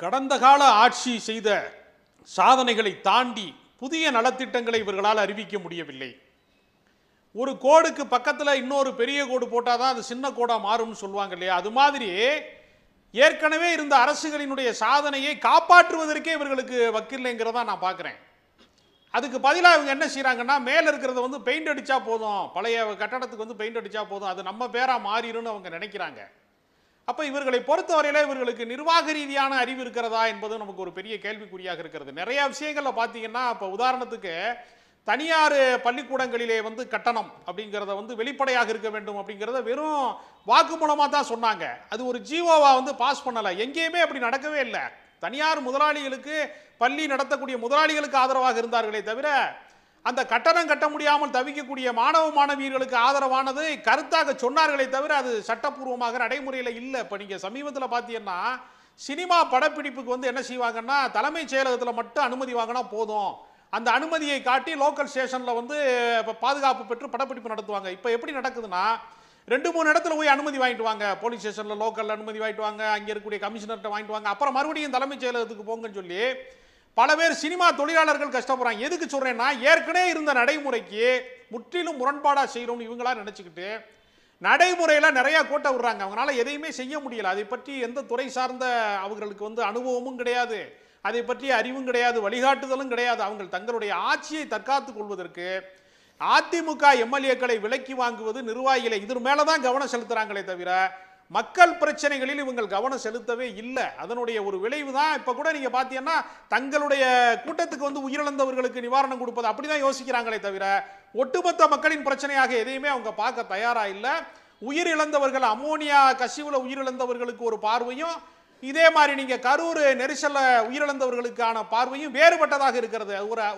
கடந்த கால ஆட்சி செய்த சாதனைகளை தாண்டி புதிய நலத்திட்டங்களை இவர்களால் அறிவிக்க முடியவில்லை. ஒரு கோடுக்கு பக்கத்தில் இன்னொரு பெரிய கோடு போட்டால் தான் அது சின்ன கோடாக மாறும்னு சொல்லுவாங்க இல்லையா? அது மாதிரி ஏற்கனவே இருந்த அரசுகளினுடைய சாதனையை காப்பாற்றுவதற்கே இவர்களுக்கு வக்கில்லைங்கிறதா நான் பார்க்குறேன். அதுக்கு பதிலாக இவங்க என்ன செய்கிறாங்கன்னா, மேலே இருக்கிறத வந்து பெயிண்ட் அடித்தா போதும், பழைய கட்டடத்துக்கு வந்து பெயிண்ட் அடித்தா போதும், அது நம்ம பேராக மாறிடும்னு அவங்க நினைக்கிறாங்க. அப்போ இவர்களை பொறுத்தவரையில இவர்களுக்கு நிர்வாக ரீதியான அறிவு இருக்கிறதா என்பது நமக்கு ஒரு பெரிய கேள்விக்குறியாக இருக்கிறது. நிறைய விஷயங்களில் பார்த்தீங்கன்னா, இப்போ உதாரணத்துக்கு தனியார் பள்ளிக்கூடங்களிலே வந்து கட்டணம் அப்படிங்கிறத வந்து வெளிப்படையாக இருக்க வேண்டும் அப்படிங்கிறத வெறும் வாக்குமூலமாக தான் சொன்னாங்க. அது ஒரு ஜிஓவா வந்து பாஸ் பண்ணலை. எங்கேயுமே அப்படி நடக்கவே இல்லை. தனியார் முதலாளிகளுக்கு, பள்ளி நடத்தக்கூடிய முதலாளிகளுக்கு ஆதரவாக இருந்தார்களே தவிர, அந்த கட்டணம் கட்ட முடியாமல் தவிக்கக்கூடிய மாணவ மாணவியர்களுக்கு ஆதரவானது கருத்தாக சொன்னார்களே தவிர அது சட்டப்பூர்வமாக நடைமுறையில் இல்லை. இப்போ நீங்கள் சமீபத்தில் பார்த்தீங்கன்னா, சினிமா படப்பிடிப்புக்கு வந்து என்ன செய்வாங்கன்னா, தலைமைச் செயலகத்தில் மட்டும் அனுமதி வாங்கினா போதும், அந்த அனுமதியை காட்டி லோக்கல் ஸ்டேஷனில் வந்து பாதுகாப்பு பெற்று படப்பிடிப்பு நடத்துவாங்க. இப்போ எப்படி நடக்குதுன்னா, 2-3 இடத்துல போய் அனுமதி வாங்கிட்டு வாங்க, போலீஸ் ஸ்டேஷனில் லோக்கலில் அனுமதி வாங்கிட்டு வாங்க, அங்கே இருக்கக்கூடிய கமிஷனர்கிட்ட வாங்கிட்டு வாங்க, அப்புறம் மறுபடியும் தலைமைச் செயலகத்துக்கு போங்கன்னு சொல்லி பல பேர் சினிமா தொழிலாளர்கள் கஷ்டப்படுறாங்க. எதுக்கு சொல்கிறேன்னா, ஏற்கனவே இருந்த நடைமுறைக்கு முற்றிலும் முரண்பாடாக செய்கிறோம்னு இவங்களா நினச்சிக்கிட்டு நடைமுறையில் நிறையா கோட்டை விடுறாங்க. அவங்களால எதையுமே செய்ய முடியல. அதை பற்றி எந்த துறை சார்ந்த அவர்களுக்கு வந்து அனுபவமும் கிடையாது, அதை பற்றி அறிவும் கிடையாது, வழிகாட்டுதலும் கிடையாது. அவங்க தங்களுடைய ஆட்சியை தற்காத்துக் கொள்வதற்கு அதிமுக எம்எல்ஏக்களை விலக்கி வாங்குவது, நிர்வாகிகளை இது மேலே தான் கவனம் செலுத்துகிறாங்களே தவிர மக்கள் பிரச்சனைகளில் இவங்க கவனம் செலுத்தவே இல்லை. அதனுடைய ஒரு விளைவு தான் இப்போ கூட நீங்கள் பார்த்தீங்கன்னா, தங்களுடைய கூட்டத்துக்கு வந்து உயிரிழந்தவர்களுக்கு நிவாரணம் கொடுப்பது அப்படி தான் யோசிக்கிறாங்களே தவிர ஒட்டுமொத்த மக்களின் பிரச்சனையாக எதையுமே அவங்க பார்க்க தயாராக இல்லை. உயிரிழந்தவர்கள், அமோனியா கசிவில் உயிரிழந்தவர்களுக்கு ஒரு பார்வையும், இதே மாதிரி நீங்கள் கரூர் நெரிசல்ல உயிரிழந்தவர்களுக்கான பார்வையும் வேறுபட்டதாக இருக்கிறது.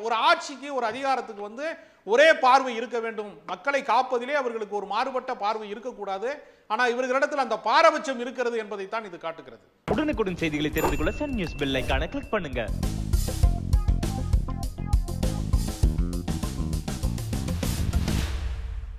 ஒரு ஆட்சிக்கு, ஒரு அதிகாரத்துக்கு வந்து ஒரே பார்வை இருக்க வேண்டும். மக்களை காப்பதிலே அவர்களுக்கு ஒரு மாறுபட்ட பார்வை இருக்கக்கூடாது. ஆனால் இவர்களிடத்தில் அந்த பாரபட்சம் இருக்கிறது என்பதைத்தான் இது காட்டுகிறது. உடனுக்குடன் செய்திகளை தெரிந்து கொள்ள சன் நியூஸ் பெல் ஐகானை கிளிக் பண்ணுங்க.